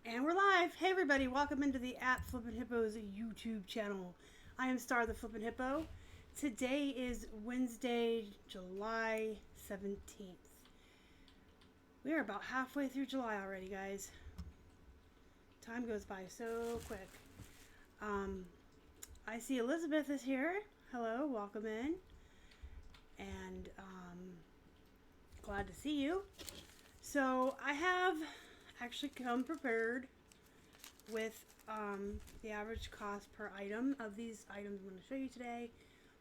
And we're live. Hey everybody, welcome into the Flippin Hippos YouTube channel. I am Star the Flippin Hippo. Today is Wednesday, July 17th. We are about halfway through July already, guys. Time goes by so quick. I see Elizabeth is here. Hello, welcome in. And glad to see you. So I have actually come prepared with the average cost per item of these items I'm going to show you today.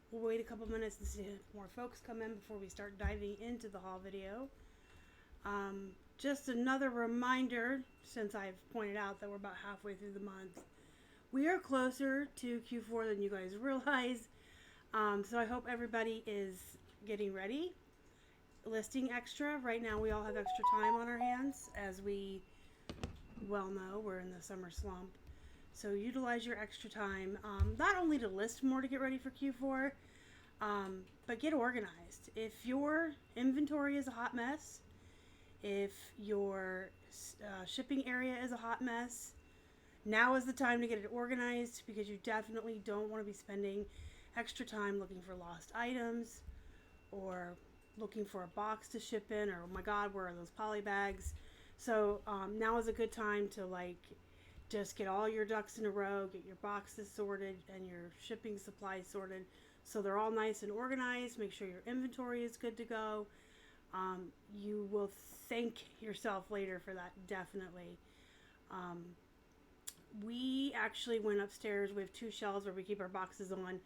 We'll wait a couple minutes to see if more folks come in before we start diving into the haul video. Just another reminder, since I've pointed out that we're about halfway through the month, we are closer to Q4 than you guys realize. So I hope everybody is getting ready. Listing extra. Right now we all have extra time on our hands, as we well know we're in the summer slump. So utilize your extra time, not only to list more to get ready for Q4, but get organized. If your inventory is a hot mess, if your shipping area is a hot mess, now is the time to get it organized, because you definitely don't want to be spending extra time looking for lost items or looking for a box to ship in, or oh my god, where are those poly bags? So now is a good time to just get all your ducks in a row, get your boxes sorted and your shipping supplies sorted so they're all nice and organized. Make sure your inventory is good to go. You will thank yourself later for that, definitely. We actually went upstairs. We have 2 shelves where we keep our boxes on,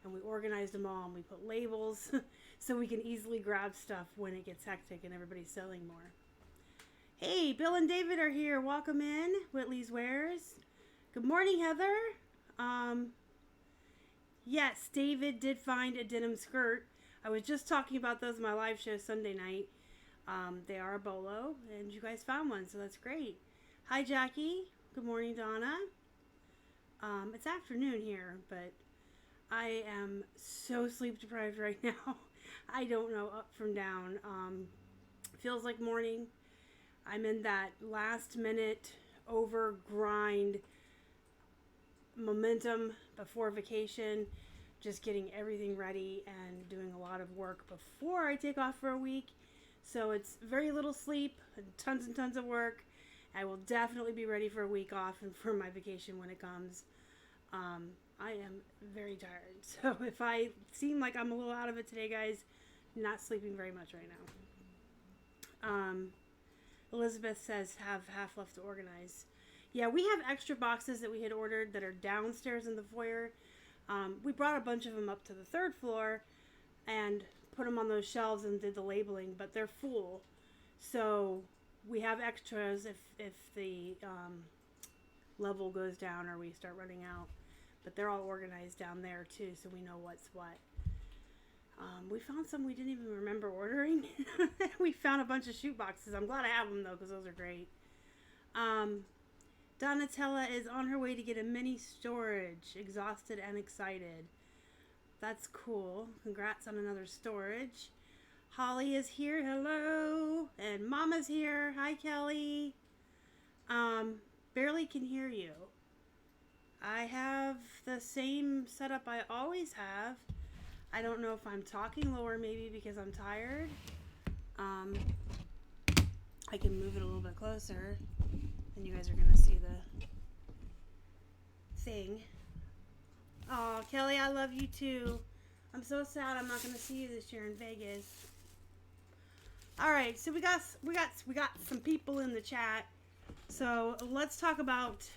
and we organized them all, and we put labels so we can easily grab stuff when it gets hectic and everybody's selling more. Hey, Bill and David are here. Welcome in. Whitley's Wares. Good morning, Heather. Yes, David did find a denim skirt. I was just talking about those in my live show Sunday night. They are a bolo, and you guys found one, so that's great. Hi, Jackie. Good morning, Donna. It's afternoon here, but I am so sleep deprived right now. I don't know up from down. Feels like morning. I'm in that last minute over grind momentum before vacation, just getting everything ready and doing a lot of work before I take off for a week. So it's very little sleep and tons of work. I will definitely be ready for a week off and for my vacation when it comes. I am very tired. So if I seem like I'm a little out of it today, guys, not sleeping very much right now. Elizabeth says have half left to organize. Yeah, we have extra boxes that we had ordered that are downstairs in the foyer. We brought a bunch of them up to the 3rd floor and put them on those shelves and did the labeling, but they're full. So we have extras if the level goes down or we start running out. But they're all organized down there too, so we know what's what. We found some we didn't even remember ordering. We found a bunch of shoot boxes. I'm glad I have them though, because those are great. Donatella is on her way to get a mini storage. Exhausted and excited. That's cool. Congrats on another storage. Holly is here. Hello. And Mama's here. Hi, Kelly. Barely can hear you. I have the same setup I always have. I don't know if I'm talking lower, maybe because I'm tired. I can move it a little bit closer, and you guys are going to see the thing. Oh, Kelly, I love you too. I'm so sad I'm not going to see you this year in Vegas. All right, so we got some people in the chat. So let's talk about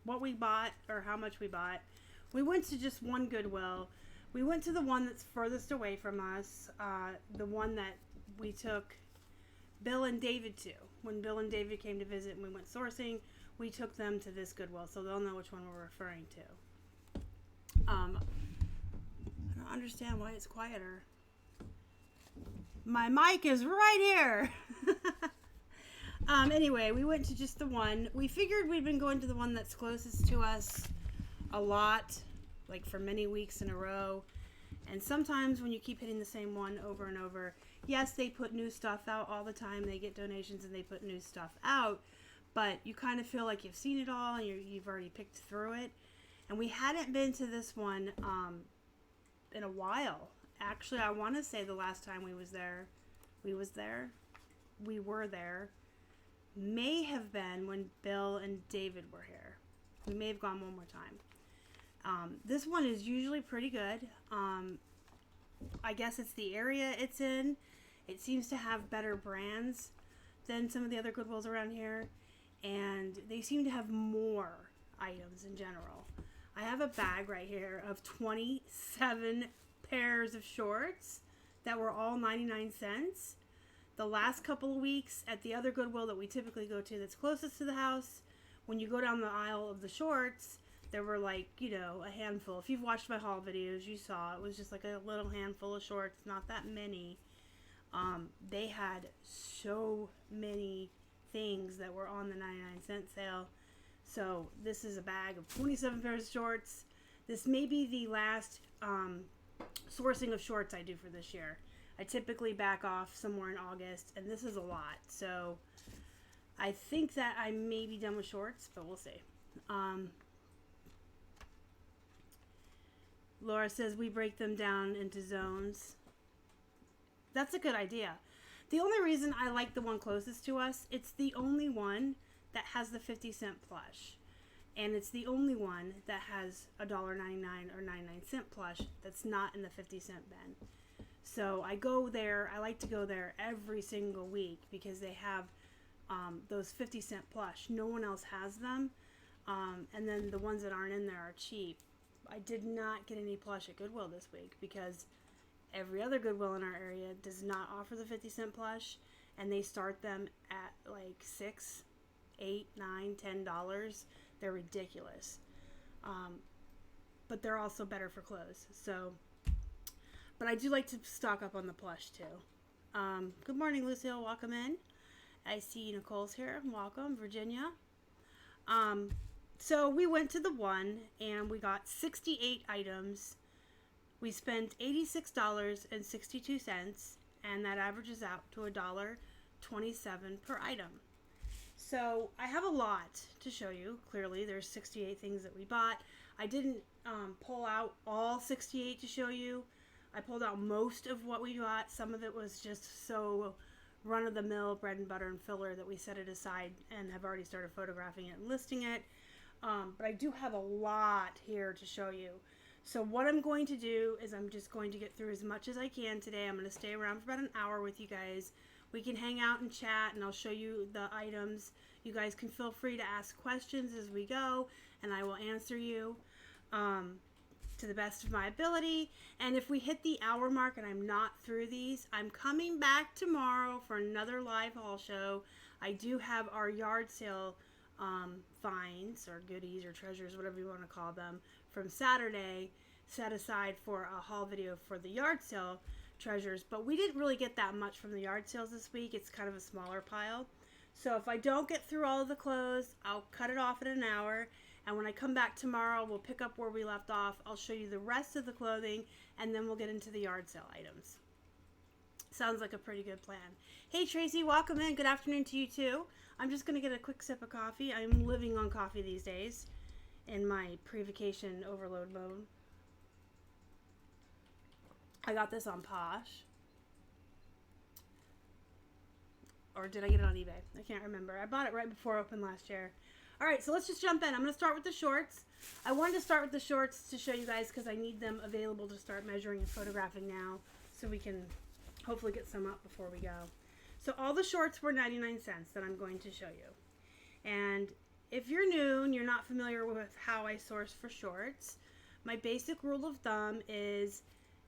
what we bought or how much we bought. We went to just one Goodwill. We went to the one that's furthest away from us, the one that we took Bill and David to. When Bill and David came to visit and we went sourcing, we took them to this Goodwill, so they'll know which one we're referring to. I don't understand why it's quieter. My mic is right here. Anyway, we went to just the one. We figured we'd been going to the one that's closest to us a lot, like for many weeks in a row. And sometimes when you keep hitting the same one over and over, yes, they put new stuff out all the time. They get donations and they put new stuff out. but you kind of feel like you've seen it all and you've already picked through it. And we hadn't been to this one in a while. Actually, I want to say the last time we were there, may have been when Bill and David were here. We may have gone one more time. This one is usually pretty good. I guess it's the area it's in. It seems to have better brands than some of the other Goodwills around here, and they seem to have more items in general. I have a bag right here of 27 pairs of shorts that were all 99 cents. The last couple of weeks at the other Goodwill that we typically go to that's closest to the house, when you go down the aisle of the shorts, there were like, a handful. If you've watched my haul videos, you saw it was just like a little handful of shorts, not that many. They had so many things that were on the 99-cent sale. So this is a bag of 27 pairs of shorts. This may be the last sourcing of shorts I do for this year. I typically back off somewhere in August, and this is a lot. So I think that I may be done with shorts, but we'll see. Laura says we break them down into zones. That's a good idea. The only reason I like the one closest to us, it's the only one that has the 50-cent plush. And it's the only one that has $1.99 or 99-cent plush that's not in the 50-cent bin. So I go there, I like to go there every single week because they have those 50-cent plush. No one else has them. And then the ones that aren't in there are cheap. I did not get any plush at Goodwill this week because every other Goodwill in our area does not offer the 50-cent plush, and they start them at like $6, $8, $9, $10. They're ridiculous. But they're also better for clothes. So, but I do like to stock up on the plush too. Good morning, Lucille. Welcome in. I see Nicole's here. Welcome, Virginia. So we went to the one and we got 68 items. We spent $86.62, and that averages out to $1.27 per item. So I have a lot to show you. Clearly, there's 68 things that we bought. I didn't pull out all 68 to show you. I pulled out most of what we got. Some of it was just so run-of-the-mill bread and butter and filler that we set it aside and have already started photographing it and listing it. But I do have a lot here to show you. So what I'm going to do is I'm just going to get through as much as I can today. I'm going to stay around for about an hour with you guys. We can hang out and chat, and I'll show you the items. You guys can feel free to ask questions as we go, and I will answer you to the best of my ability. And if we hit the hour mark and I'm not through these, I'm coming back tomorrow for another live haul show. I do have our yard sale finds or goodies or treasures, whatever you want to call them, from Saturday set aside for a haul video for the yard sale treasures. But we didn't really get that much from the yard sales this week. It's kind of a smaller pile. So if I don't get through all of the clothes, I'll cut it off at an hour. And when I come back tomorrow, we'll pick up where we left off. I'll show you the rest of the clothing, and then we'll get into the yard sale items. Sounds like a pretty good plan. Hey, Tracy, welcome in. Good afternoon to you, too. I'm just going to get a quick sip of coffee. I'm living on coffee these days in my pre-vacation overload mode. I got this on Posh. Or did I get it on eBay? I can't remember. I bought it right before open last year. All right, so let's just jump in. I'm going to start with the shorts. I wanted to start with the shorts to show you guys because I need them available to start measuring and photographing now so we can hopefully get some up before we go. So all the shorts were 99 cents that I'm going to show you. And if you're new and you're not familiar with how I source for shorts, my basic rule of thumb is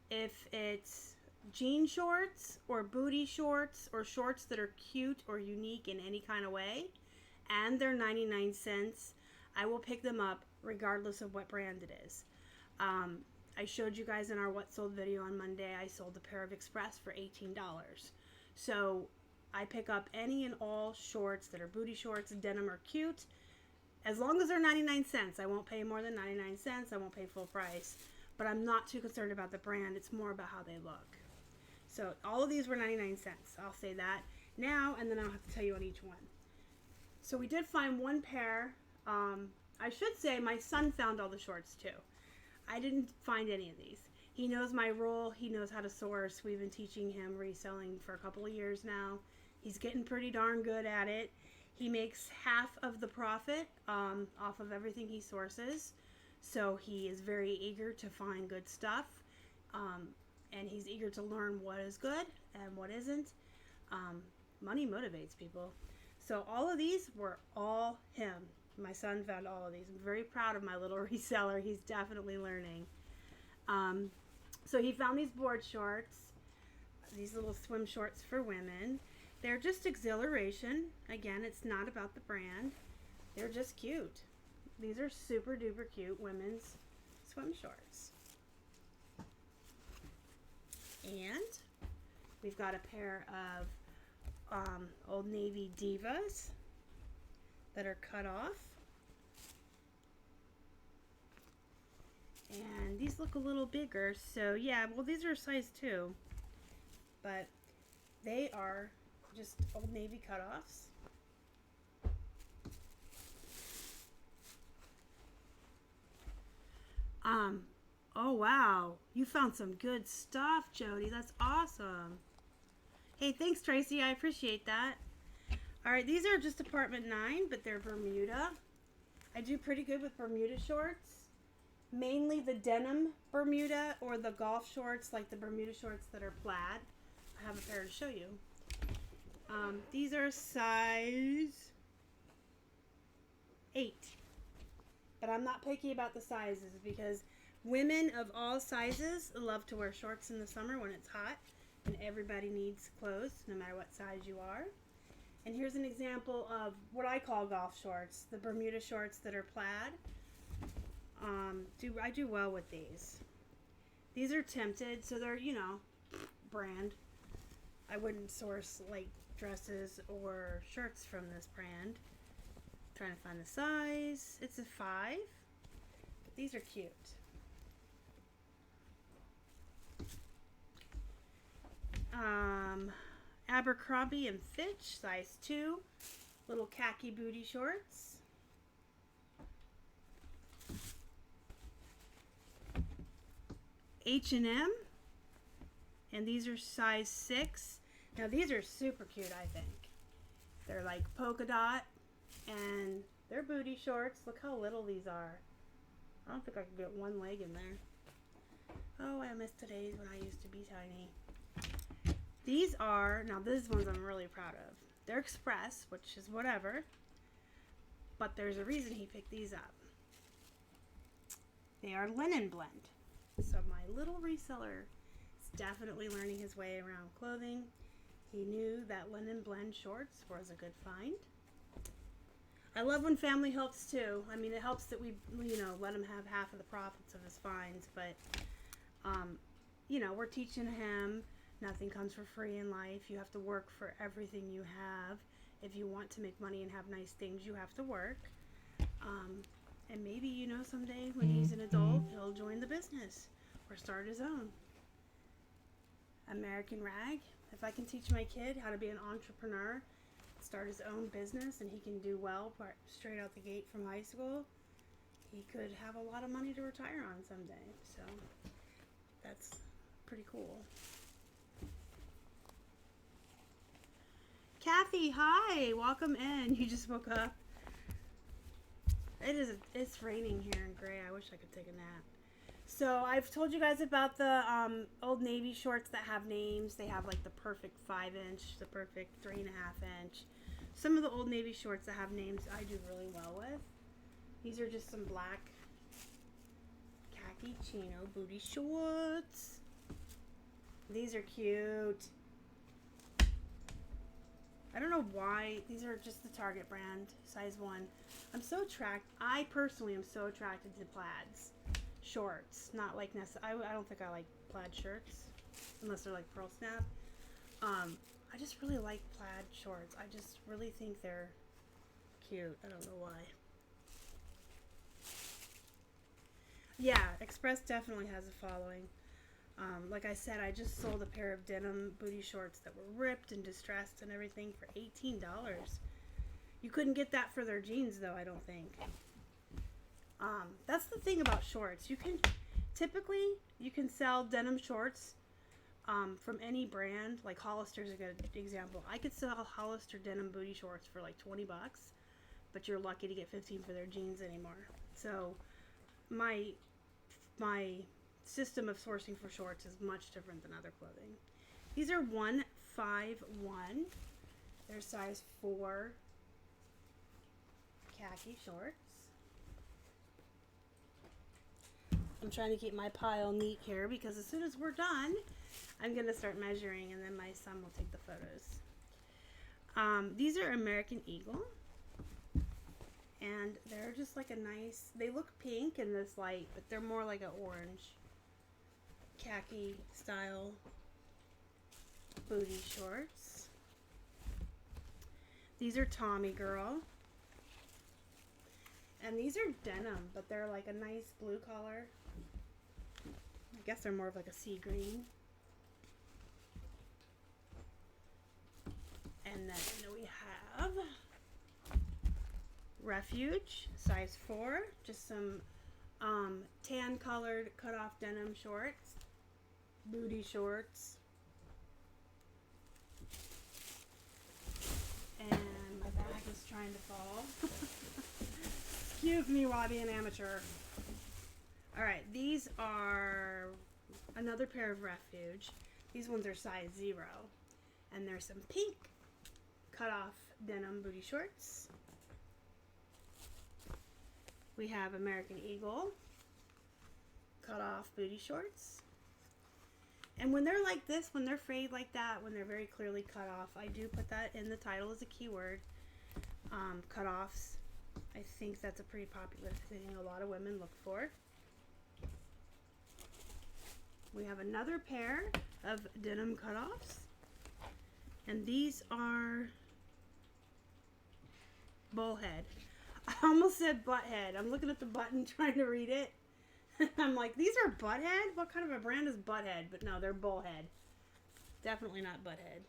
if it's jean shorts or booty shorts or shorts that are cute or unique in any kind of way, and they're 99 cents, I will pick them up regardless of what brand it is. I showed you guys in our What Sold video on Monday, I sold a pair of Express for $18. So I pick up any and all shorts that are booty shorts, denim, or cute. As long as they're 99 cents, I won't pay more than 99 cents. I won't pay full price. But I'm not too concerned about the brand. It's more about how they look. So all of these were 99 cents. I'll say that now, and then I'll have to tell you on each one. So we did find one pair. I should say my son found all the shorts too. I didn't find any of these. He knows my role. He knows how to source. We've been teaching him reselling for a couple of years now. He's getting pretty darn good at it. He makes half of the profit off of everything he sources. So he is very eager to find good stuff. And he's eager to learn what is good and what isn't. Money motivates people. So all of these were all him. My son found all of these. I'm very proud of my little reseller. He's definitely learning. So he found these board shorts, these little swim shorts for women. They're just exhilaration. Again, it's not about the brand. They're just cute. These are super duper cute women's swim shorts. And we've got a pair of Old Navy Divas that are cut off. And these look a little bigger, so yeah, well, these are a size 2, but they are just Old Navy cutoffs. Oh wow, you found some good stuff, Jody. That's awesome. Hey, thanks, Tracy. I appreciate that. All right, these are just Department 9, but they're Bermuda. I do pretty good with Bermuda shorts. Mainly the denim Bermuda or the golf shorts, like the Bermuda shorts that are plaid. I have a pair to show you. These are size 8. But I'm not picky about the sizes because women of all sizes love to wear shorts in the summer when it's hot. And everybody needs clothes, no matter what size you are. And here's an example of what I call golf shorts, the Bermuda shorts that are plaid. I do well with these. These are Tempted, so they're, you know, brand. I wouldn't source like dresses or shirts from this brand. Trying to find the size. It's a 5, but these are cute. Abercrombie and Fitch, size 2, little khaki booty shorts. H&M, and these are size 6. Now these are super cute, I think. They're like polka dot, and they're booty shorts. Look how little these are. I don't think I could get one leg in there. Oh, I miss the days when I used to be tiny. These are, now these ones I'm really proud of. They're express, which is whatever, but there's a reason he picked these up. They are linen blend. So my little reseller is definitely learning his way around clothing. He knew that linen blend shorts was a good find. I love when family helps too. I mean, it helps that we, you know, let him have half of the profits of his finds, but, you know, we're teaching him nothing comes for free in life. You have to work for everything you have. If you want to make money and have nice things, you have to work. And maybe, you know, someday when he's an adult, he'll join the business or start his own. American Rag. If I can teach my kid how to be an entrepreneur, start his own business, and he can do well straight out the gate from high school, he could have a lot of money to retire on someday. So that's pretty cool. Kathy, hi. Welcome in. You just woke up. It's raining here in Gray. I wish I could take a nap. So I've told you guys about the Old Navy shorts that have names. They have like the perfect 5-inch, the perfect 3.5-inch. Some of the Old Navy shorts that have names I do really well with. These are just some black khaki chino booty shorts. These are cute. I don't know why. These are just the Target brand, size 1. I personally am so attracted to plaids. Shorts, not like I don't think I like plaid shirts, unless they're like pearl snap. I just really like plaid shorts. I just really think they're cute. I don't know why. Yeah, Express definitely has a following. Like I said, I just sold a pair of denim booty shorts that were ripped and distressed and everything for $18. You couldn't get that for their jeans though, I don't think. That's the thing about shorts. You can sell denim shorts from any brand. Like Hollister's a good example. I could sell Hollister denim booty shorts for like 20 bucks, but you're lucky to get 15 for their jeans anymore. So my system of sourcing for shorts is much different than other clothing. These are 151. They're size 4 khaki shorts. I'm trying to keep my pile neat here because as soon as we're done, I'm going to start measuring and then my son will take the photos. These are American Eagle. And they're just like a nice, they look pink in this light, but they're more like an orange khaki style booty shorts. These are Tommy Girl. And these are denim, but they're like a nice blue color. I guess they're more of like a sea green. And then we have Refuge, size 4. Just some tan colored cut off denim shorts. Booty shorts. And my bag is trying to fall. Excuse me while I be an amateur. Alright, these are another pair of Refuge. These ones are size 0. And there's some pink cut off denim booty shorts. We have American Eagle cut off booty shorts. And when they're like this, when they're frayed like that, when they're very clearly cut off, I do put that in the title as a keyword. Cut offs. I think that's a pretty popular thing a lot of women look for. We have another pair of denim cutoffs. And these are bullhead. I almost said butthead. I'm looking at the button trying to read it. I'm like, these are butthead? What kind of a brand is butthead? But no, they're bullhead. Definitely not butthead.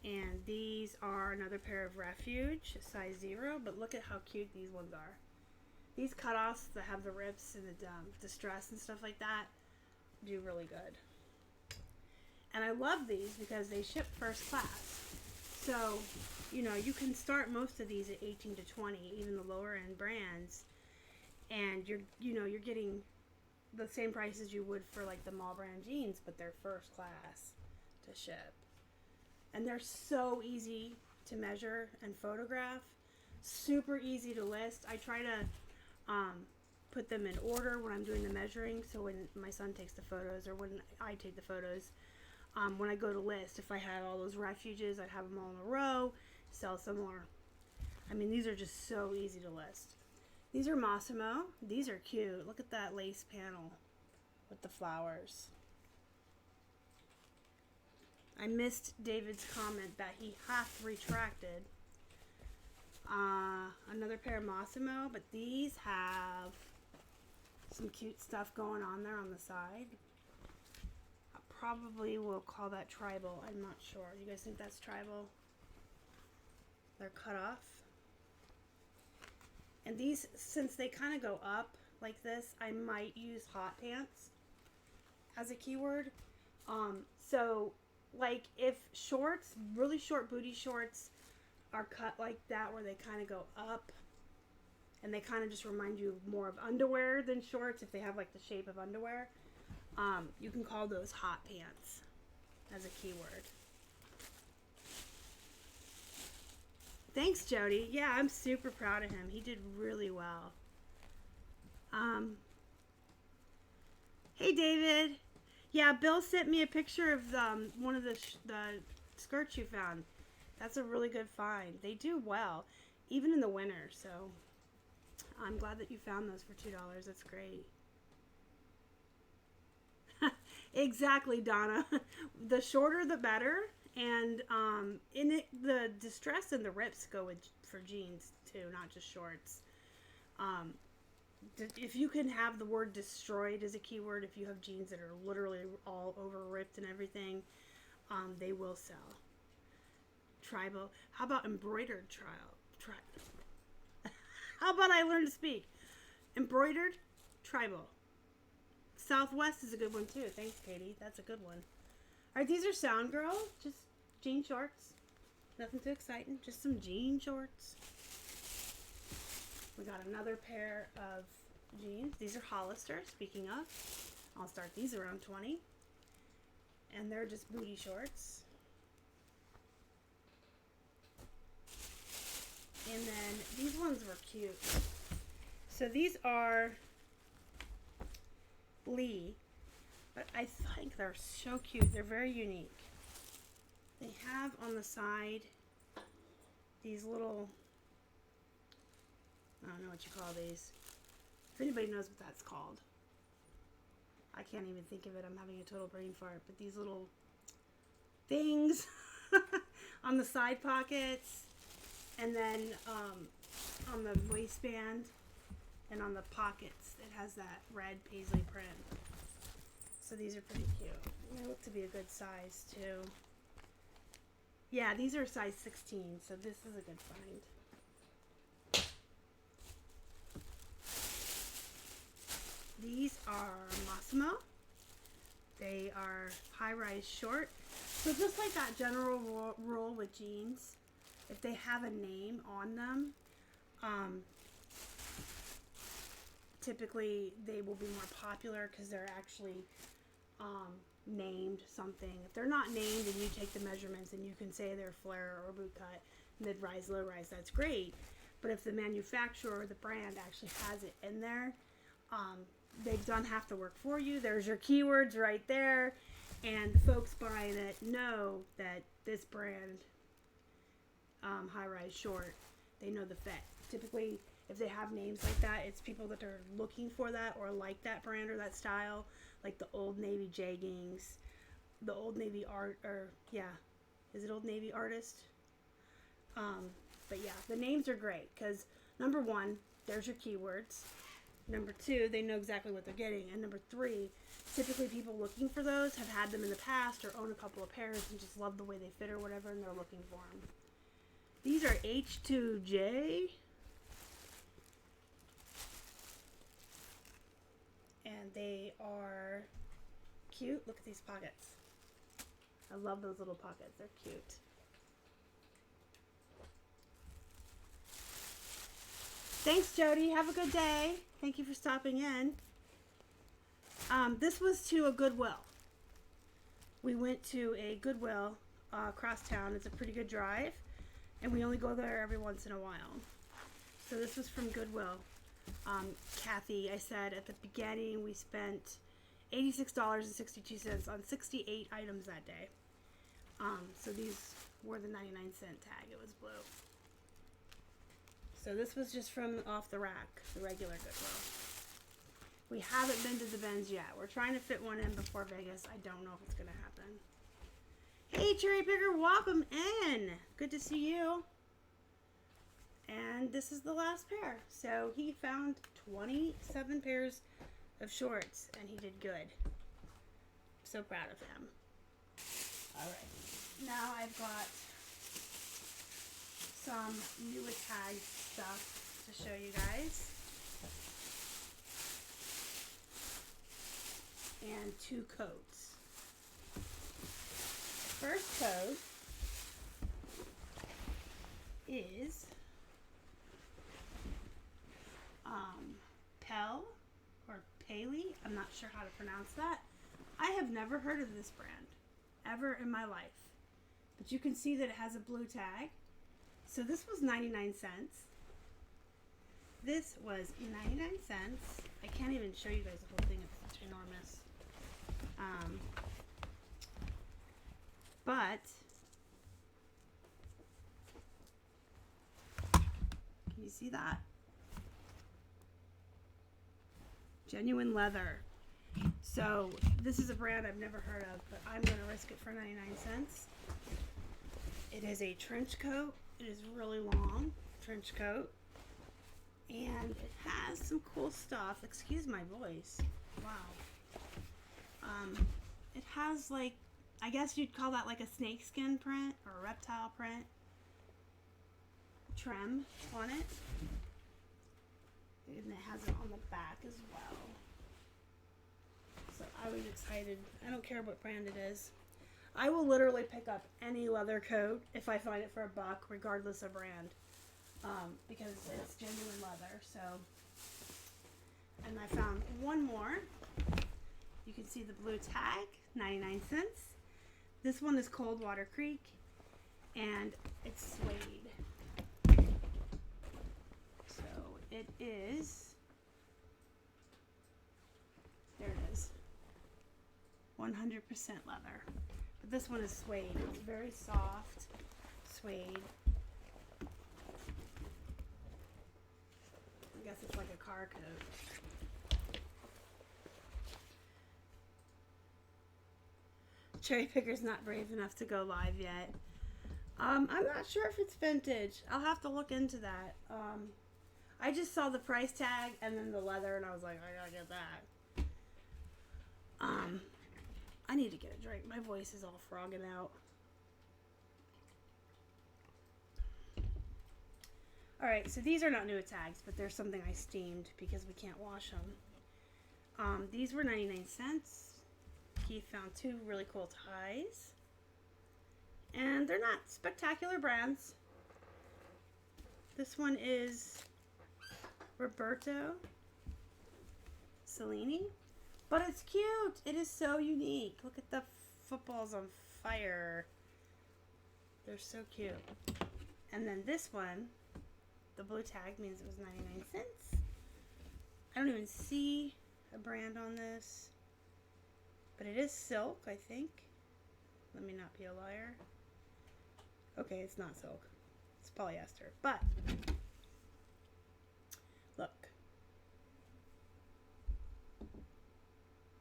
And these are another pair of Refuge, size 0. But look at how cute these ones are. These cutoffs that have the rips and the distress and stuff like that do really good. And I love these because they ship first class. So, you know, you can start most of these at 18 to 20, even the lower end brands. And you're getting the same price as you would for like the mall brand jeans, but they're first class to ship. And they're so easy to measure and photograph. Super easy to list. I try to put them in order when I'm doing the measuring. So when my son takes the photos or when I take the photos, when I go to list, if I had all those Refuges, I'd have them all in a row, sell some more. I mean, these are just so easy to list. These are Massimo. These are cute. Look at that lace panel with the flowers. I missed David's comment that he half retracted. Another pair of Massimo, but these have some cute stuff going on there on the side. I probably will call that tribal. I'm not sure. You guys think that's tribal? They're cut off. And these, since they kind of go up like this, I might use hot pants as a keyword. So, like, if shorts, really short booty shorts are cut like that where they kind of go up and they kind of just remind you more of underwear than shorts if they have, like, the shape of underwear, you can call those hot pants as a keyword. Thanks, Jody. Yeah, I'm super proud of him. He did really well. Hey, David. Yeah, Bill sent me a picture of one of the skirts you found. That's a really good find. They do well, even in the winter. So I'm glad that you found those for $2. That's great. Exactly, Donna. The shorter, the better. And in it, the distress and the rips go for jeans too, not just shorts. If you can have the word destroyed as a keyword, if you have jeans that are literally all over ripped and everything, they will sell. tribal. How about embroidered How about I learn to speak? Embroidered tribal. Southwest is a good one too. Thanks, Katie. That's a good one. All right, these are Sound Girl. Just jean shorts. Nothing too exciting. Just some jean shorts. We got another pair of jeans. These are Hollister, speaking of. I'll start these around 20. And they're just booty shorts. And then these ones were cute. So these are Lee, but I think they're so cute. They're very unique. They have on the side these little, I don't know what you call these. If anybody knows what that's called. I can't even think of it. I'm having a total brain fart. But these little things on the side pockets, and then on the waistband and on the pockets, it has that red paisley print. So these are pretty cute. They look to be a good size too. Yeah, these are size 16, so this is a good find. These are Massimo. They are high-rise short. So just like that general rule with jeans, if they have a name on them, typically they will be more popular because they're actually named something. If they're not named and you take the measurements and you can say they're flare or boot cut, mid-rise, low-rise, that's great. But if the manufacturer or the brand actually has it in there, they've done half the work for you. There's your keywords right there, and the folks buying it know that this brand, high-rise short, they know the fit. Typically, if they have names like that, it's people that are looking for that or like that brand or that style, like the Old Navy jeggings, the Old Navy is it Old Navy Artist? But yeah, the names are great because number one, there's your keywords. Number two, they know exactly what they're getting. And number three, typically people looking for those have had them in the past or own a couple of pairs and just love the way they fit or whatever, and they're looking for them. These are H2J. And they are cute. Look at these pockets. I love those little pockets. They're cute. Thanks, Jody. Have a good day. Thank you for stopping in. This was to a Goodwill. We went to a Goodwill across town. It's a pretty good drive, and we only go there every once in a while. So this was from Goodwill. Kathy, I said at the beginning we spent $86.62 on 68 items that day. So these were the 99-cent tag. It was blue. So this was just from off the rack, the regular Goodwill. We haven't been to the bins yet. We're trying to fit one in before Vegas. I don't know if it's going to happen. Hey, Cherry Picker, welcome in. Good to see you. And this is the last pair. So he found 27 pairs of shorts, and he did good. So proud of him. All right. Now I've got some new tag stuff to show you guys. And two coats. First coat is Pell or Paley. I'm not sure how to pronounce that. I have never heard of this brand ever in my life. But you can see that it has a blue tag. So this was 99 cents. This was 99 cents. I can't even show you guys the whole thing. It's such enormous. But can you see that? Genuine leather. So this is a brand I've never heard of, but I'm going to risk it for 99 cents. It is a trench coat. It is really long trench coat. And it has some cool stuff. Excuse my voice. Wow. It has like, I guess you'd call that like a snakeskin print or a reptile print. trim on it. And it has it on the back as well. So I was excited. I don't care what brand it is. I will literally pick up any leather coat if I find it for $1, regardless of brand. Because it's genuine leather. So, and I found one more. You can see the blue tag, 99 cents. This one is Coldwater Creek, and it's suede. So it is, there it is, 100% leather. But this one is suede. It's very soft suede. I guess it's like a car coat. Cherry Picker's not brave enough to go live yet. I'm not sure if it's vintage. I'll have to look into that. I just saw the price tag and then the leather, and I was like, I gotta get that. I need to get a drink. My voice is all frogging out. Alright, so these are not new tags, but there's something I steamed because we can't wash them. These were 99 cents. Keith found 2 really cool ties. And they're not spectacular brands. This one is Roberto Cellini. But it's cute. It is so unique. Look at the footballs on fire. They're so cute. And then this one, the blue tag means it was 99 cents. I don't even see a brand on this. But it is silk, I think. Let me not be a liar. Okay, it's not silk. It's polyester. But, look.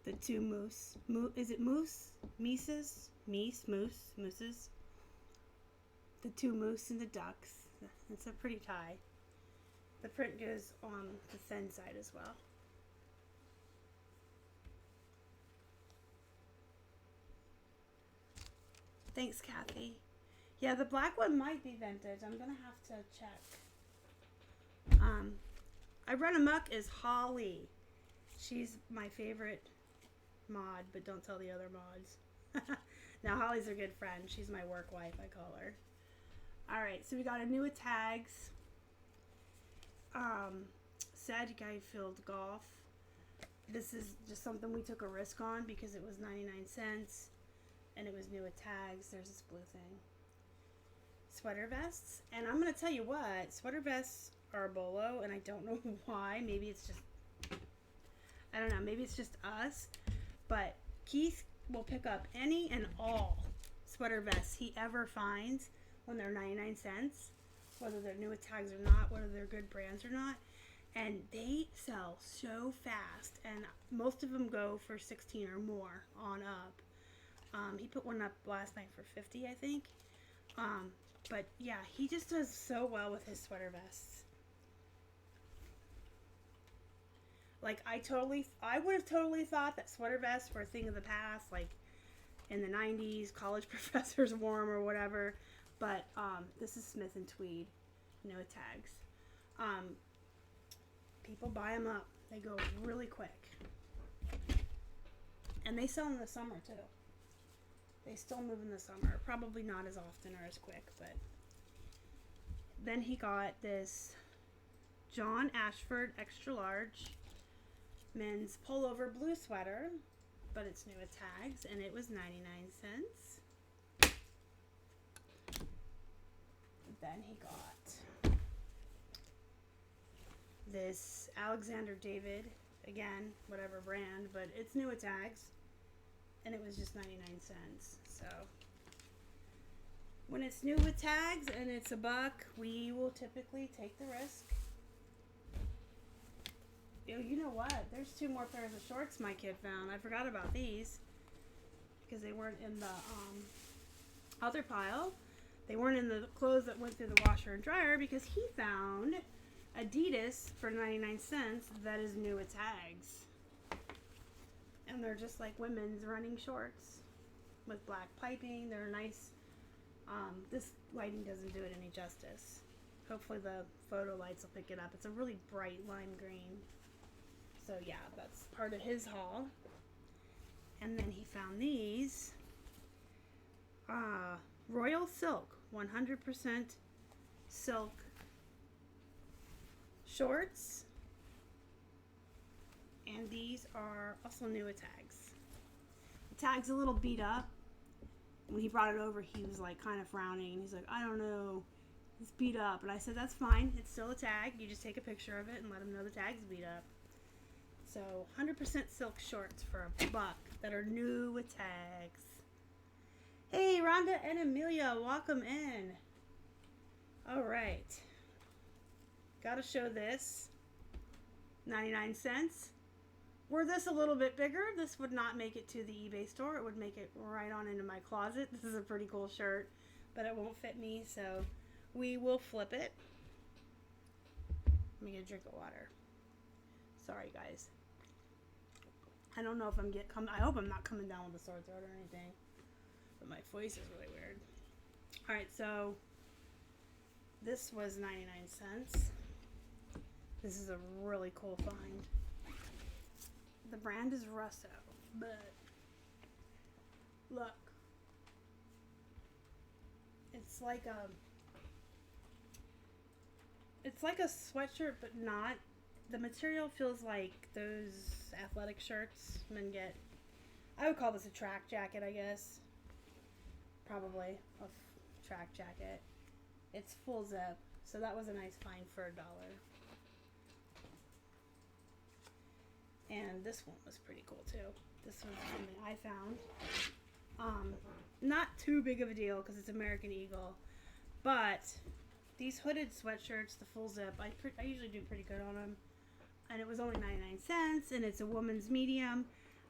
The 2 moose. Is it moose? Mises? Mooses? The 2 moose and the ducks. It's a pretty tie. The print goes on the thin side as well. Thanks, Kathy. Yeah, the black one might be vintage. I'm going to have to check. I Run Amok is Holly. She's my favorite mod, but don't tell the other mods. Now, Holly's a good friend. She's my work wife, I call her. Alright, so we got a new tags. Sad Guy Field Golf. This is just something we took a risk on because it was 99 cents. And it was new with tags. There's this blue thing. Sweater vests. And I'm going to tell you what. Sweater vests are a bolo. And I don't know why. Maybe it's just... I don't know. Maybe it's just us. But Keith will pick up any and all sweater vests he ever finds when they're 99 cents. Whether they're new with tags or not. Whether they're good brands or not. And they sell so fast. And most of them go for 16 or more on up. He put one up last night for 50, I think. But yeah, he just does so well with his sweater vests. Like, I would have totally thought that sweater vests were a thing of the past, like in the 90s, college professors wore them or whatever. But this is Smith and Tweed, no tags. People buy them up. They go really quick. And they sell in the summer too. They still move in the summer. Probably not as often or as quick, but... Then he got this John Ashford extra large men's pullover blue sweater, but it's new with tags, and it was 99 cents. Then he got this Alexander David, again, whatever brand, but it's new with tags. And it was just 99 cents. So when it's new with tags and it's $1, we will typically take the risk. You know what? There's 2 more pairs of shorts my kid found. I forgot about these because they weren't in the other pile. They weren't in the clothes that went through the washer and dryer because he found Adidas for 99 cents that is new with tags. And they're just like women's running shorts with black piping. They're nice. This lighting doesn't do it any justice. Hopefully the photo lights will pick it up. It's a really bright lime green. So yeah, that's part of his haul. And then he found these Royal Silk 100% silk shorts. And these are also new tags. The tag's a little beat up. When he brought it over, he was like kind of frowning. And he's like, I don't know, it's beat up. And I said, that's fine. It's still a tag. You just take a picture of it and let him know the tag's beat up. So 100% silk shorts for $1 that are new with tags. Hey, Rhonda and Amelia, welcome in. All right. Gotta show this. 99 cents. Were this a little bit bigger, this would not make it to the eBay store. It would make it right on into my closet. This is a pretty cool shirt, but it won't fit me, so we will flip it. Let me get a drink of water. Sorry, guys. I don't know if I hope I'm not coming down with a sore throat or anything, but my voice is really weird. All right, so this was 99 cents. This is a really cool find. The brand is Russo, but look, it's like a sweatshirt, but not. The material feels like those athletic shirts men get. I would call this a track jacket, I guess. Probably a track jacket. It's full zip, so that was a nice find for $1. And this one was pretty cool too. This one's something I found. Not too big of a deal because it's American Eagle, but these hooded sweatshirts, the full zip, I usually do pretty good on them. And it was only 99 cents, and it's a woman's medium.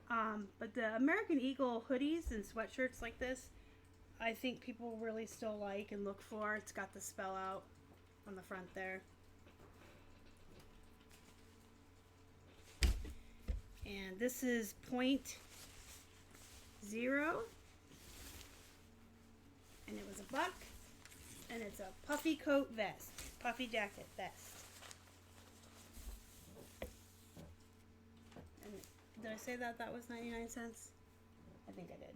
But the American Eagle hoodies and sweatshirts like this, I think people really still like and look for. It's got the spell out on the front there. And this is .0, and it was $1, and it's a puffy coat vest, puffy jacket vest. And did I say that was 99 cents? I think I did.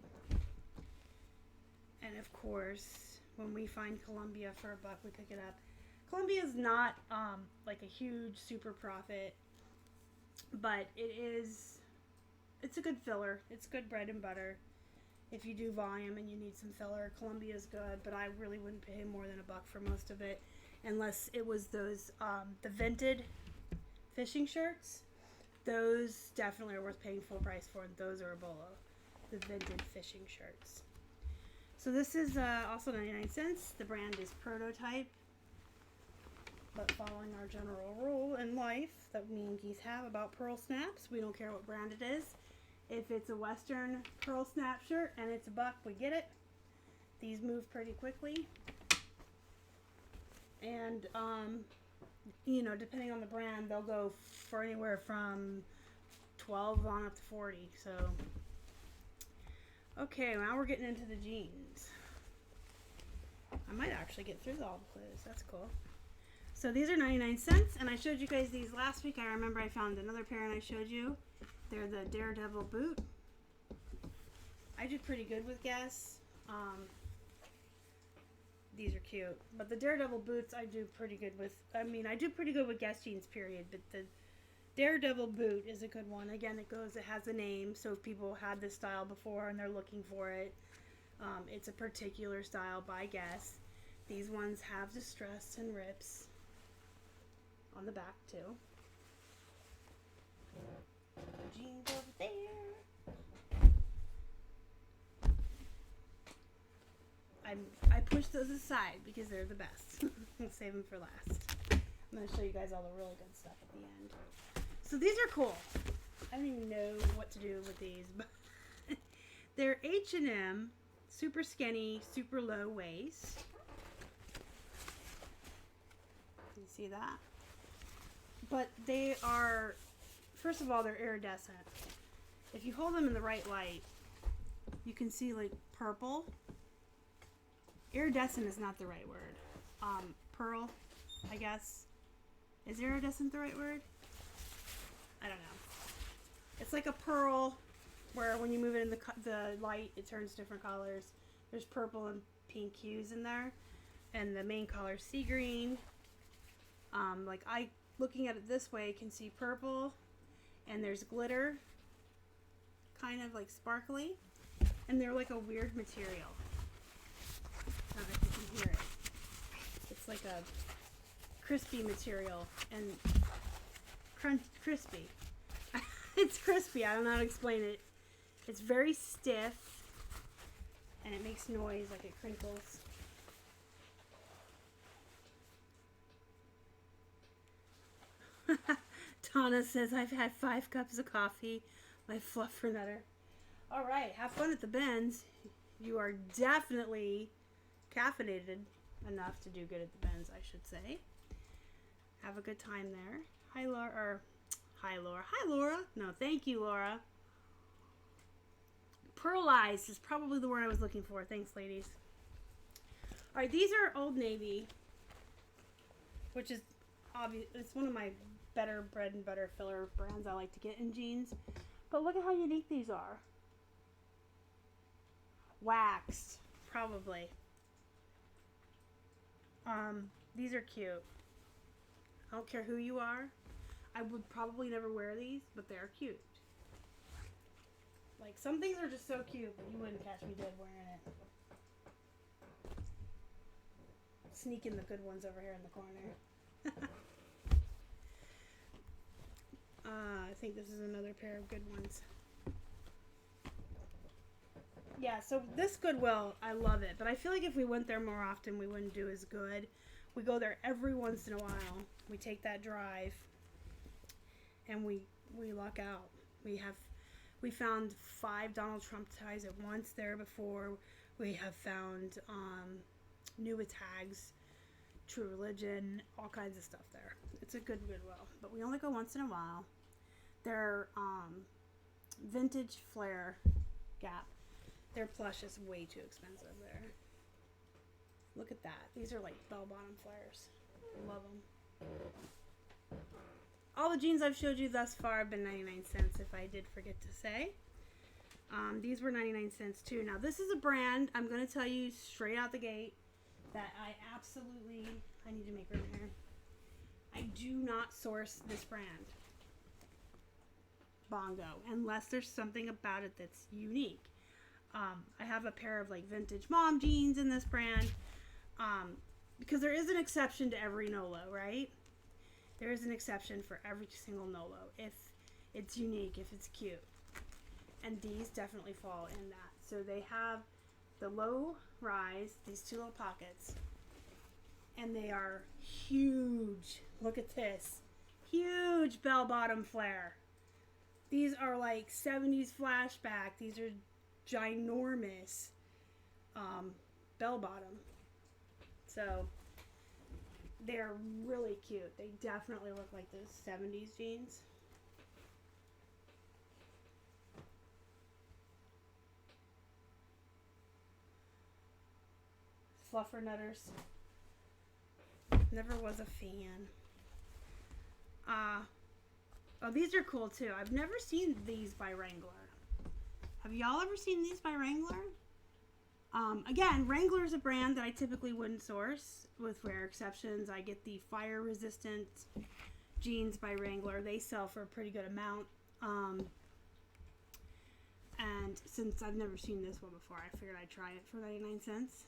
And of course, when we find Columbia for $1, we pick it up. Columbia is not like a huge super profit, but it's a good filler. It's good bread and butter. If you do volume and you need some filler, Columbia's good, but I really wouldn't pay more than $1 for most of it, unless it was those, the vented fishing shirts. Those definitely are worth paying full price for. Those are a bolo, the vented fishing shirts. So this is also 99 cents. The brand is Prototype. But following our general rule in life that me and Geese have about pearl snaps, we don't care what brand it is. If it's a Western pearl snap shirt and it's $1, we get it. These move pretty quickly. And, you know, depending on the brand, they'll go for anywhere from 12 on up to 40. So, okay, now we're getting into the jeans. I might actually get through all the clothes. That's cool. So these are 99 cents, and I showed you guys these last week. I remember I found another pair and I showed you. They're the Daredevil boot. I did pretty good with Guess. These are cute. But the Daredevil boots I do pretty good with. I mean, I do pretty good with Guess jeans, period. But the Daredevil boot is a good one. Again, it has a name. So if people had this style before and they're looking for it, it's a particular style by Guess. These ones have distress and rips on the back too. Jeans over there. I push those aside because they're the best. I'll save them for last. I'm going to show you guys all the really good stuff at the end. So these are cool. I don't even know what to do with these, but they're H&M, super skinny, super low waist. You see that? But they are, first of all, they're iridescent. If you hold them in the right light, you can see like purple. Iridescent is not the right word. Pearl. I guess. Is iridescent the right word? I don't know. It's like a pearl where when you move it in the light, it turns different colors. There's purple and pink hues in there. And the main color is sea green. Like I, looking at it this way, can see purple. And there's glitter. Kind of like sparkly. And they're like a weird material. I don't know if you can hear it. It's like a crispy material. And crispy. It's crispy. I don't know how to explain it. It's very stiff. And it makes noise like it crinkles. Tana says, I've had 5 cups of coffee. My fluffer nutter. Alright, have fun at the bins. You are definitely caffeinated enough to do good at the bins, I should say. Have a good time there. Hi, Laura. Hi, Laura. Hi, Laura. No, thank you, Laura. Pearlized is probably the word I was looking for. Thanks, ladies. Alright, these are Old Navy, which is obvious. It's one of my better bread and butter filler brands I like to get in jeans. But look at how unique these are. Waxed, probably. These are cute. I don't care who you are. I would probably never wear these, but they're cute. Like, some things are just so cute, but you wouldn't catch me dead wearing it. Sneaking the good ones over here in the corner. I think this is another pair of good ones. Yeah, so this Goodwill, I love it. But I feel like if we went there more often, we wouldn't do as good. We go there every once in a while. We take that drive. And we luck out. We found 5 Donald Trump ties at once there before. We have found new tags, True Religion, all kinds of stuff there. It's a good Goodwill. But we only go once in a while. Their vintage flare Gap. Their plush is way too expensive there. Look at that. These are like bell-bottom flares. Love them. All the jeans I've showed you thus far have been 99 cents, if I did forget to say. These were 99 cents too. Now this is a brand, I'm going to tell you straight out the gate, that I need to make room here. I do not source this brand. Bongo. Unless there's something about it that's unique. I have a pair of like vintage mom jeans in this brand. Because there is an exception to every Nolo, right? There is an exception for every single Nolo. If it's unique, if it's cute. And these definitely fall in that. So they have the low rise, these 2 little pockets. And they are huge. Look at this. Huge bell-bottom flare. These are like 70s flashback. These are ginormous bell-bottom. So they're really cute. They definitely look like those 70s jeans. Fluffer nutters. Never was a fan. Oh, these are cool too. I've never seen these by Wrangler. Have y'all ever seen these by Wrangler? Again, Wrangler is a brand that I typically wouldn't source, with rare exceptions. I get the fire resistant jeans by Wrangler. They sell for a pretty good amount. And since I've never seen this one before, I figured I'd try it for 99 cents.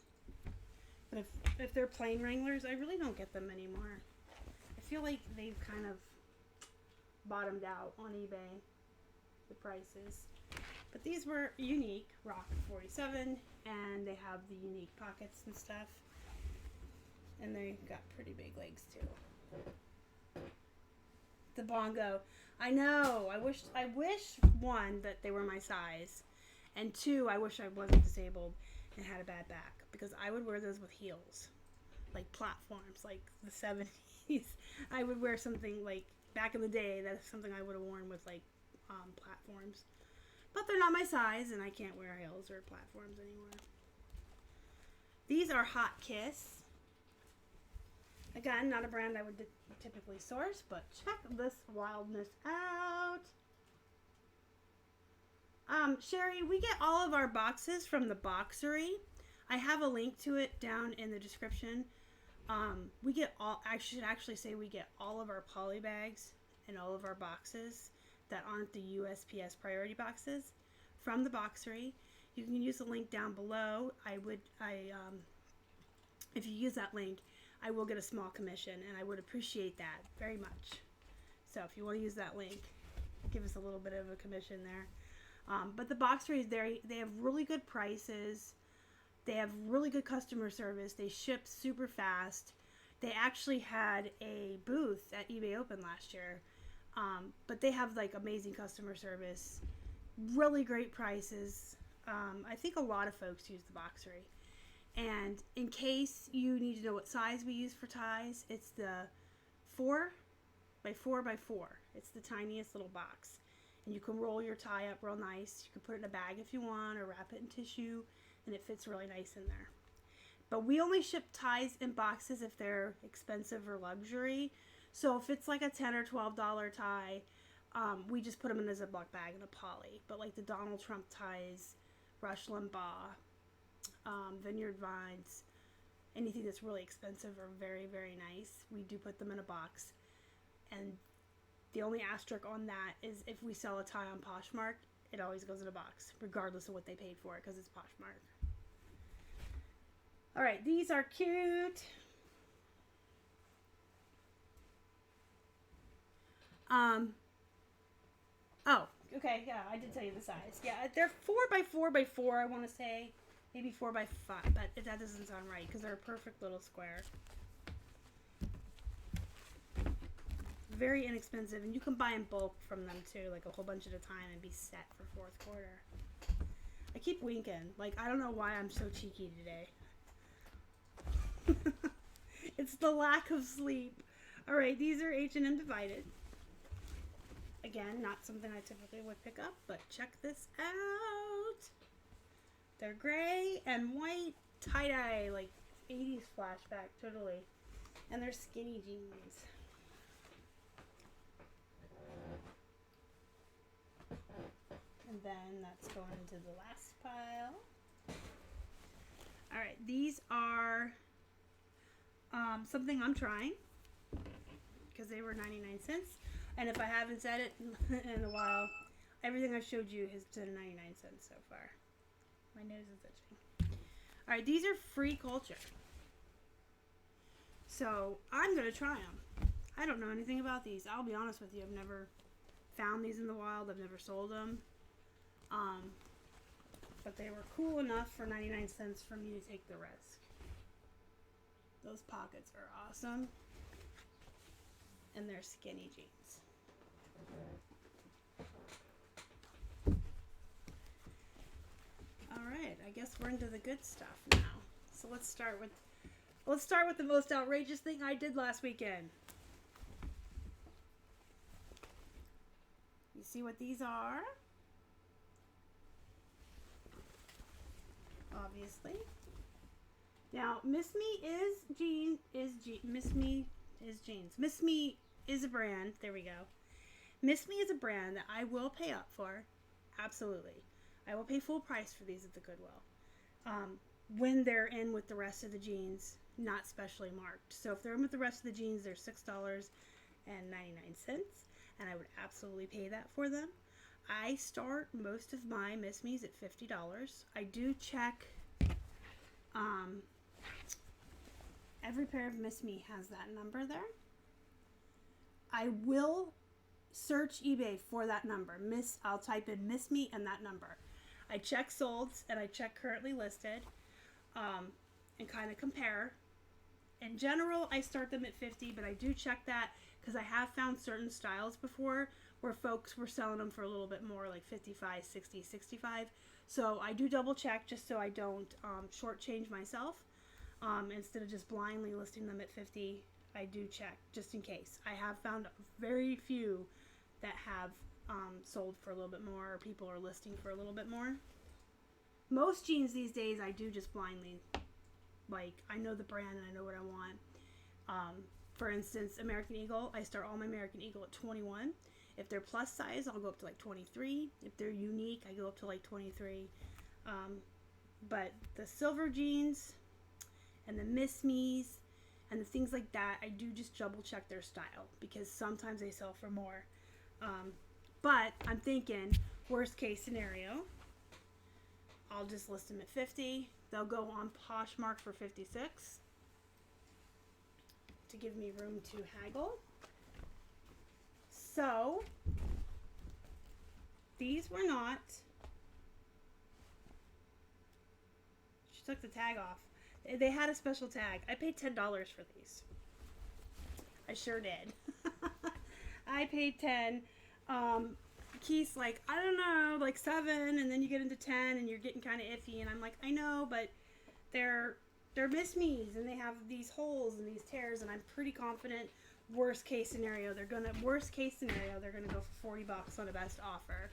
But if they're plain Wranglers, I really don't get them anymore. I feel like they've kind of bottomed out on eBay, the prices. But these were unique, Rock 47, and they have the unique pockets and stuff. And they got pretty big legs too. The Bongo. I know. I wish, one, that they were my size. And 2, I wish I wasn't disabled and had a bad back. Because I would wear those with heels. Like platforms, like the 70s. I would wear something like, back in the day, that's something I would have worn with like platforms. But they're not my size, and I can't wear heels or platforms anymore. These are Hot Kiss. Again, not a brand I would typically source, but check this wildness out. Sherry, we get all of our boxes from the Boxery. I have a link to it down in the description. We get all, I should actually say we get all of our poly bags and all of our boxes that aren't the USPS priority boxes from the Boxery. You can use the link down below. If you use that link, I will get a small commission, and I would appreciate that very much. So if you want to use that link, give us a little bit of a commission there. But the Boxery is there. They have really good prices. They have really good customer service. They ship super fast. They actually had a booth at eBay Open last year. But they have like amazing customer service, really great prices. I think a lot of folks use the Boxery. And in case you need to know what size we use for ties, it's the 4x4x4. It's the tiniest little box. And you can roll your tie up real nice. You can put it in a bag if you want, or wrap it in tissue, and it fits really nice in there. But we only ship ties in boxes if they're expensive or luxury. So if it's like a $10 or $12 tie, we just put them in a Ziploc bag in a poly. But like the Donald Trump ties, Rush Limbaugh, Vineyard Vines, anything that's really expensive or very, very nice, we do put them in a box. And the only asterisk on that is if we sell a tie on Poshmark, it always goes in a box, regardless of what they paid for it, because it's Poshmark. Alright, these are cute. Oh, okay, yeah, I did tell you the size. Yeah, they're 4x4x4, I want to say. Maybe 4x5, but that doesn't sound right, because they're a perfect little square. Very inexpensive, and you can buy in bulk from them too, like a whole bunch at a time, and be set for fourth quarter. I keep winking. Like, I don't know why I'm so cheeky today. It's the lack of sleep. Alright, these are H&M Divided. Again, not something I typically would pick up, but check this out. They're gray and white tie-dye, like 80s flashback, totally. And they're skinny jeans. And then that's going into the last pile. Alright, these are something I'm trying, because they were 99 cents. And if I haven't said it in a while, everything I showed you has been 99 cents so far. My nose is itching. Alright, these are free culture. So, I'm going to try them. I don't know anything about these. I'll be honest with you. I've never found these in the wild. I've never sold them. But they were cool enough for 99 cents for me to take the risk. Those pockets are awesome. And they're skinny jeans. Alright, I guess we're into the good stuff now. So let's start with the most outrageous thing I did last weekend. You see what these are? Obviously. Now, Miss Me is jeans. Miss Me is a brand. There we go. Miss Me is a brand that I will pay up for. Absolutely. I will pay full price for these at the Goodwill. When they're in with the rest of the jeans, not specially marked. So if they're in with the rest of the jeans, they're $6.99, and I would absolutely pay that for them. I start most of my Miss Me's at $50. I do check. Every pair of Miss Me has that number there. I will search eBay for that number. I'll type in Miss Me and that number. I check solds and I check currently listed, and kind of compare. In general, I start them at 50, but I do check that because I have found certain styles before where folks were selling them for a little bit more, like 55, 60, 65. So I do double check just so I don't shortchange myself. Instead of just blindly listing them at 50, I do check just in case. I have found very few that have sold for a little bit more, or people are listing for a little bit more. Most jeans these days I do just blindly, like, I know the brand and I know what I want. For instance, American Eagle, I start all my American Eagle at 21. If they're plus size, I'll go up to like 23. If they're unique, I go up to like 23. But the silver jeans and the Miss Me's and the things like that, I do just double check their style because sometimes they sell for more. But I'm thinking worst case scenario, I'll just list them at 50. They'll go on Poshmark for 56 to give me room to haggle. So these were not. She took the tag off. They had a special tag. I paid $10 for these. I sure did. I paid 10. Keith's like, I don't know, like 7, and then you get into 10 and you're getting kind of iffy, and I'm like, I know, but they're Miss Me's and they have these holes and these tears, and I'm pretty confident worst case scenario they're gonna go for $40 on a best offer.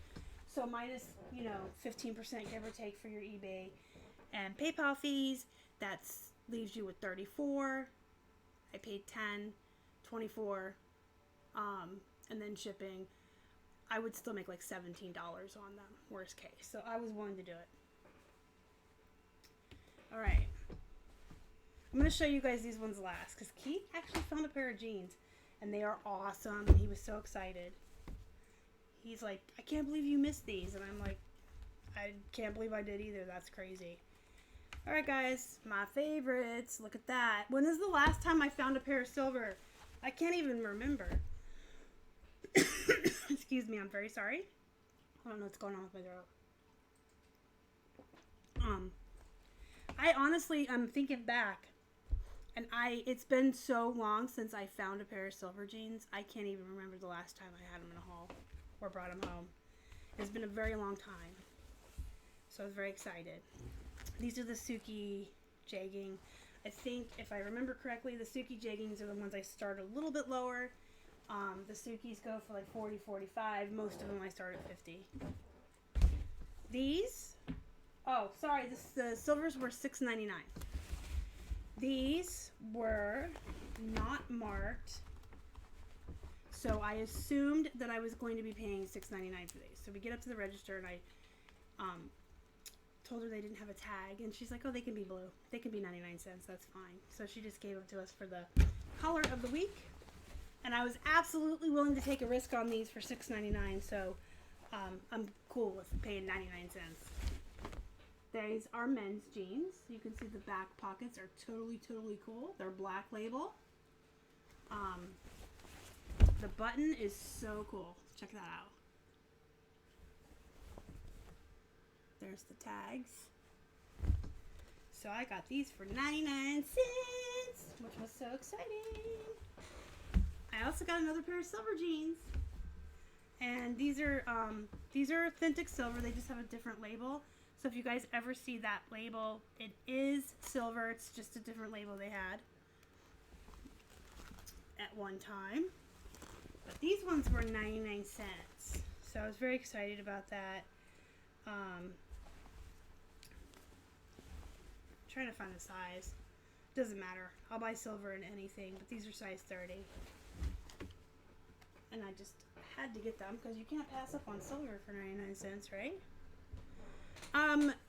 So minus 15% give or take for your eBay and PayPal fees, that's leaves you with 34. I paid 10, 24, and then shipping. I would still make like $17 on them, worst case. So I was willing to do it. All right. I'm going to show you guys these ones last because Keith actually found a pair of jeans and they are awesome. And he was so excited. He's like, I can't believe you missed these. And I'm like, I can't believe I did either. That's crazy. All right, guys, my favorites. Look at that. When is the last time I found a pair of silver? I can't even remember. Excuse me, I'm very sorry. I don't know what's going on with my throat. I honestly, I'm thinking back, and it's been so long since I found a pair of silver jeans. I can't even remember the last time I had them in a haul or brought them home. It's been a very long time, so I was very excited. These are the Suki jegging. I think, if I remember correctly, the Suki jeggings are the ones I start a little bit lower. The Sukis go for like 40, 45. Most of them I start at 50. These, the silvers were $6.99. These were not marked, so I assumed that I was going to be paying $6.99 for these. So we get up to the register and I told her they didn't have a tag, and she's like, oh, they can be blue. They can be 99 cents. That's fine. So she just gave them to us for the color of the week. And I was absolutely willing to take a risk on these for $6.99, so I'm cool with paying 99 cents. These are men's jeans. You can see the back pockets are totally, totally cool. They're black label. The button is so cool. Check that out. There's the tags. So I got these for 99 cents, which was so exciting. I also got another pair of silver jeans, and these are authentic silver. They just have a different label. So if you guys ever see that label, it is silver. It's just a different label they had at one time. But these ones were 99 cents. So I was very excited about that. Trying to find the size. Doesn't matter. I'll buy silver in anything, but these are size 30. And I just had to get them because you can't pass up on silver for 99 cents, right?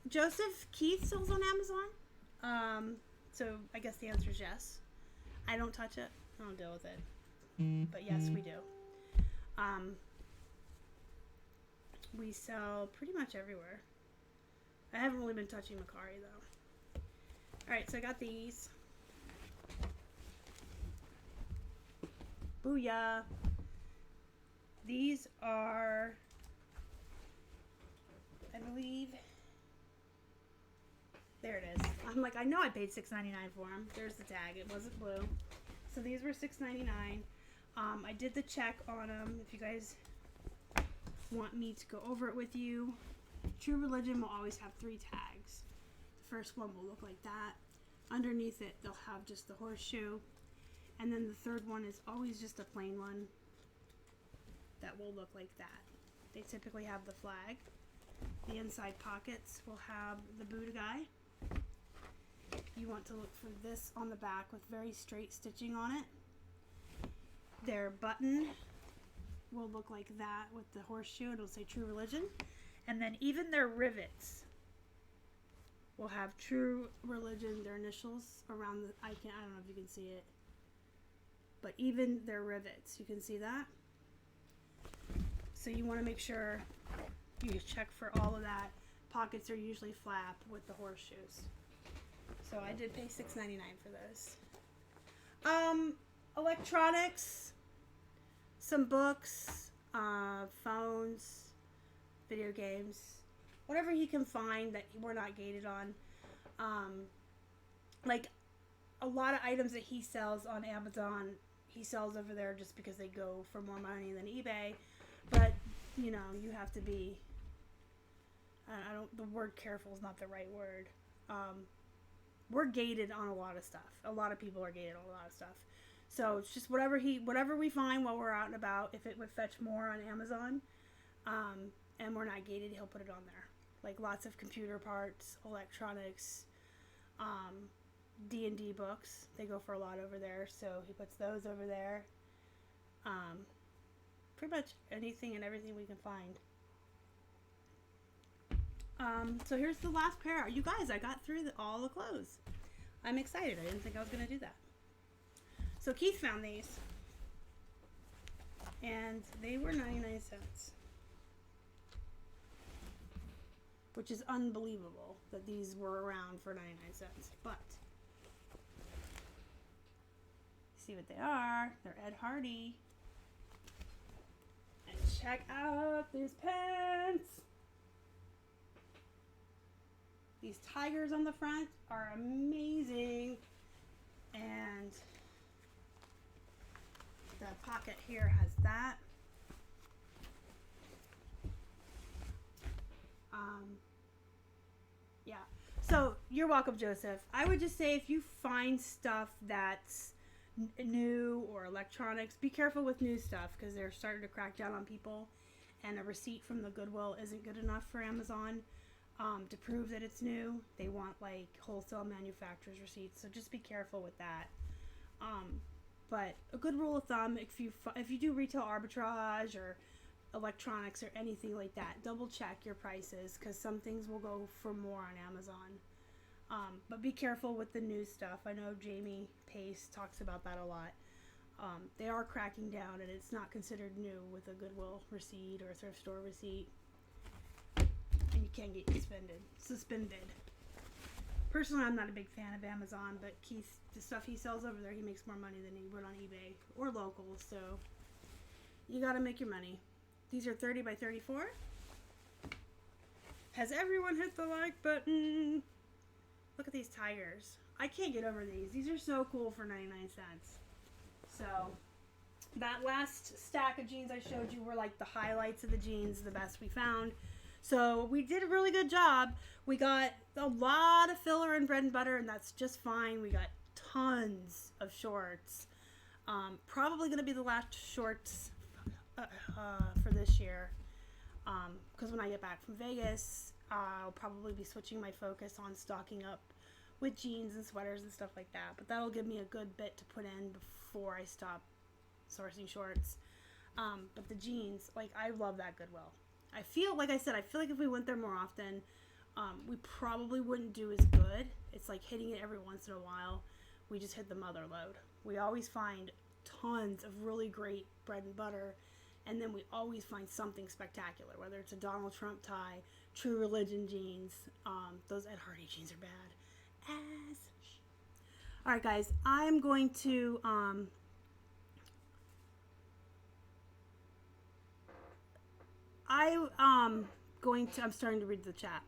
Joseph Keith sells on Amazon. So I guess the answer is yes. I don't touch it. I don't deal with it. But yes, we do. We sell pretty much everywhere. I haven't really been touching Macari though. Alright, so I got these. Booyah. These are, I believe, there it is. I'm like, I know I paid $6.99 for them. There's the tag. It wasn't blue. So these were $6.99. I did the check on them. If you guys want me to go over it with you, True Religion will always have 3 tags. The first one will look like that. Underneath it, they'll have just the horseshoe. And then the third one is always just a plain one that will look like that. They typically have the flag. The inside pockets will have the Buddha guy. you want to look for this on the back with very straight stitching on it. Their button will look like that with the horseshoe. It'll say True Religion. And then even their rivets will have True Religion, their initials around the, I don't know if you can see it, but even their rivets, you can see that. So you want to make sure you check for all of that. Pockets are usually flap with the horseshoes. So I did pay $6.99 for those. Electronics, some books, phones, video games, whatever he can find that we're not gated on. Like a lot of items that he sells on Amazon, he sells over there just because they go for more money than eBay. But, you know, you have to be, the word careful is not the right word. We're gated on a lot of stuff. A lot of people are gated on a lot of stuff. So it's just whatever we find while we're out and about. If it would fetch more on Amazon, and we're not gated, he'll put it on there. Like lots of computer parts, electronics, D&D books. They go for a lot over there, so he puts those over there. Pretty much anything and everything we can find. So here's the last pair. You guys, I got through all the clothes. I'm excited. I didn't think I was going to do that. So Keith found these. And they were 99 cents. Which is unbelievable that these were around for 99 cents. But, see what they are. They're Ed Hardy. And check out these pants. These tigers on the front are amazing. And the pocket here has that. Yeah. So, you're welcome, Joseph. I would just say if you find stuff that's new or electronics, be careful with new stuff because they're starting to crack down on people. And a receipt from the Goodwill isn't good enough for Amazon. To prove that it's new. They want like wholesale manufacturer's receipts, so just be careful with that. But a good rule of thumb, if you do retail arbitrage or electronics or anything like that, double check your prices because some things will go for more on Amazon. But be careful with the new stuff. I know Jamie Pace talks about that a lot. They are cracking down and it's not considered new with a Goodwill receipt or a thrift store receipt. And you can get suspended. Personally, I'm not a big fan of Amazon, but Keith, the stuff he sells over there, he makes more money than he would on eBay or local, so you gotta make your money. These are 30 by 34. Has everyone hit the like button? Look at these tigers. I can't get over these. These are so cool for 99 cents. So, that last stack of jeans I showed you were like the highlights of the jeans, the best we found. So we did a really good job. We got a lot of filler and bread and butter, and that's just fine. We got tons of shorts. Probably going to be the last shorts for this year. Because when I get back from Vegas, I'll probably be switching my focus on stocking up with jeans and sweaters and stuff like that. But that'll give me a good bit to put in before I stop sourcing shorts. But the jeans, like, I love that Goodwill. I feel like if we went there more often, we probably wouldn't do as good. It's like hitting it every once in a while. We just hit the mother load. We always find tons of really great bread and butter, and then we always find something spectacular, whether it's a Donald Trump tie, True Religion jeans. Those Ed Hardy jeans are bad. All right, guys, I'm going to... I'm starting to read the chat.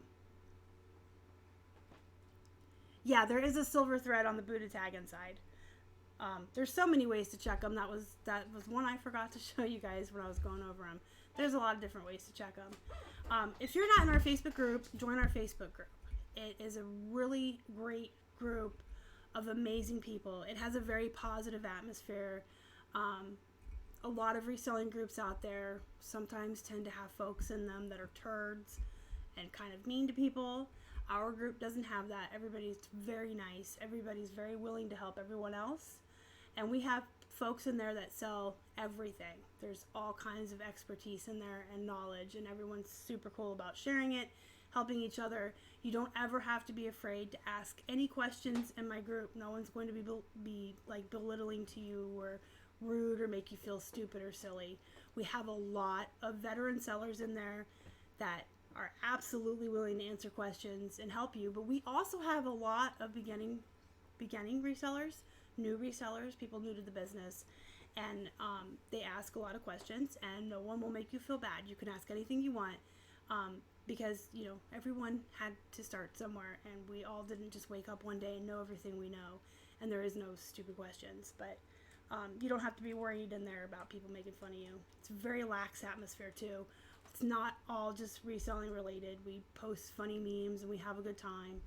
Yeah, there is a silver thread on the Buddha tag inside. There's so many ways to check them. That was one I forgot to show you guys when I was going over them. There's a lot of different ways to check them. If you're not in our Facebook group, join our Facebook group. It is a really great group of amazing people. It has a very positive atmosphere. A lot of reselling groups out there sometimes tend to have folks in them that are turds and kind of mean to people. Our group doesn't have that. Everybody's very nice. Everybody's very willing to help everyone else. And we have folks in there that sell everything. There's all kinds of expertise in there and knowledge, and everyone's super cool about sharing it, helping each other. You don't ever have to be afraid to ask any questions in my group. No one's going to be like belittling to you or rude or make you feel stupid or silly. We have a lot of veteran sellers in there that are absolutely willing to answer questions and help you, but we also have a lot of beginning resellers, new resellers, people new to the business, and they ask a lot of questions, and no one will make you feel bad. You can ask anything you want, because everyone had to start somewhere, and we all didn't just wake up one day and know everything we know, and there is no stupid questions. But you don't have to be worried in there about people making fun of you. It's a very lax atmosphere too. It's not all just reselling related. We post funny memes and we have a good time.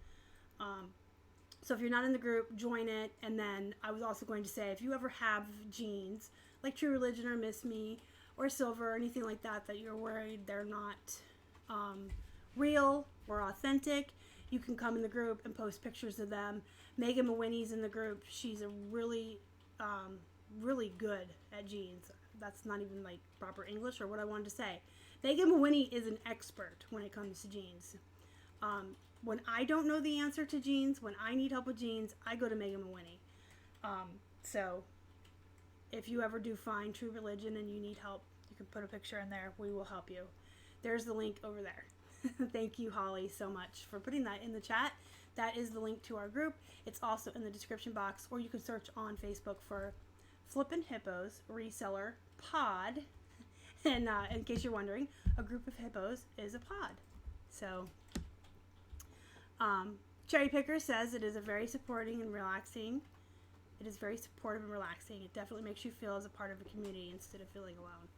So if you're not in the group, join it. And then I was also going to say, if you ever have jeans like True Religion or Miss Me or Silver or anything like that, that you're worried they're not real or authentic, you can come in the group and post pictures of them. Megan Mawiney's in the group. She's a really good at jeans. That's not even like proper English or what I wanted to say. Megan Mawiney is an expert when it comes to jeans. When I don't know the answer to jeans, when I need help with jeans, I go to Megan Mawiney. So if you ever do find True Religion and you need help, you can put a picture in there. We will help you. There's the link over there. Thank you, Holly, so much for putting that in the chat. That is the link to our group. It's also in the description box, or you can search on Facebook for Flippin' Hippos Reseller Pod. And in case you're wondering, a group of hippos is a pod. So, Cherry Picker says it is a very supporting and relaxing. It is very supportive and relaxing. It definitely makes you feel as a part of a community instead of feeling alone.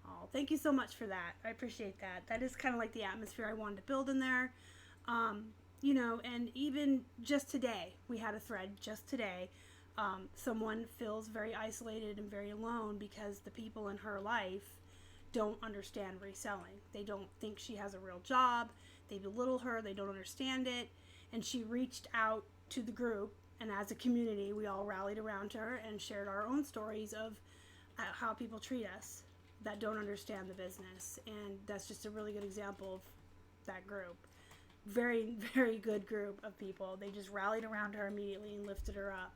Oh, thank you so much for that. I appreciate that. That is kind of like the atmosphere I wanted to build in there. And even just today, we had a thread just today. Someone feels very isolated and very alone because the people in her life don't understand reselling. They don't think she has a real job. They belittle her. They don't understand it. And she reached out to the group, and as a community, we all rallied around her and shared our own stories of how people treat us that don't understand the business. And that's just a really good example of that group. Very, very good group of people. They just rallied around her immediately and lifted her up.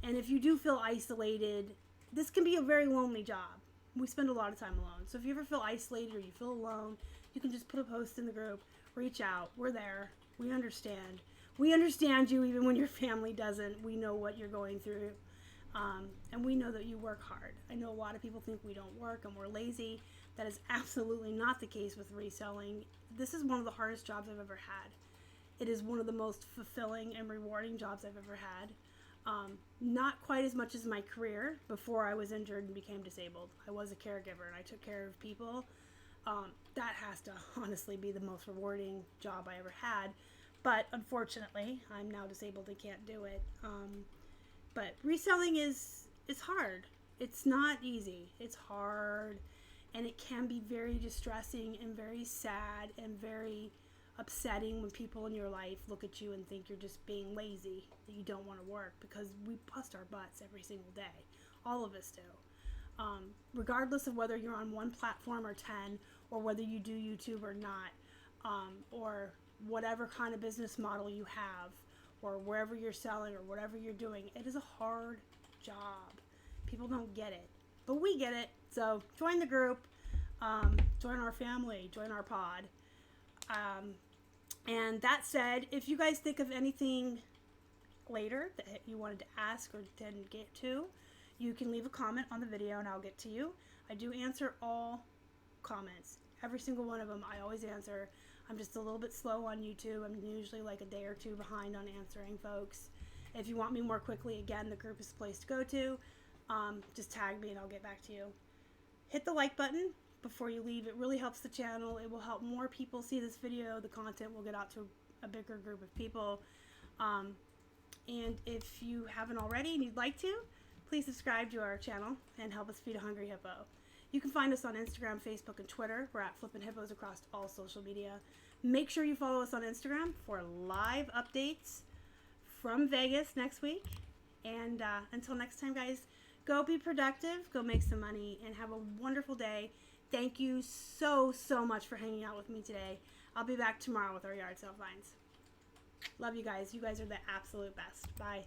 And if you do feel isolated, this can be a very lonely job. We spend a lot of time alone. So if you ever feel isolated or you feel alone, you can just put a post in the group, reach out. We're there. We understand. We understand you even when your family doesn't. We know what you're going through. And we know that you work hard. I know a lot of people think we don't work and we're lazy. That is absolutely not the case with reselling. This is one of the hardest jobs I've ever had. It is one of the most fulfilling and rewarding jobs I've ever had. Not quite as much as my career before I was injured and became disabled. I was a caregiver and I took care of people. That has to honestly be the most rewarding job I ever had. But unfortunately, I'm now disabled and can't do it. But reselling is hard. It's not easy. It's hard. And it can be very distressing and very sad and very upsetting when people in your life look at you and think you're just being lazy, that you don't want to work, because we bust our butts every single day. All of us do. Regardless of whether you're on one platform or 10, or whether you do YouTube or not, or whatever kind of business model you have, or wherever you're selling or whatever you're doing, it is a hard job. People don't get it, but we get it. So join the group, join our family, join our pod. And that said, if you guys think of anything later that you wanted to ask or didn't get to, you can leave a comment on the video and I'll get to you. I do answer all comments, every single one of them. I always answer. I'm just a little bit slow on YouTube. I'm usually like a day or two behind on answering folks. If you want me more quickly, again, the group is the place to go to. Just tag me and I'll get back to you. Hit the like button before you leave. It really helps the channel. It will help more people see this video. The content will get out to a bigger group of people. And if you haven't already and you'd like to, please subscribe to our channel and help us feed a hungry hippo. You can find us on Instagram, Facebook, and Twitter. We're at Flippin' Hippos across all social media. Make sure you follow us on Instagram for live updates from Vegas next week. And until next time, guys, go be productive, go make some money, and have a wonderful day. Thank you so much for hanging out with me today. I'll be back tomorrow with our yard sale finds. Love you guys. You guys are the absolute best. Bye.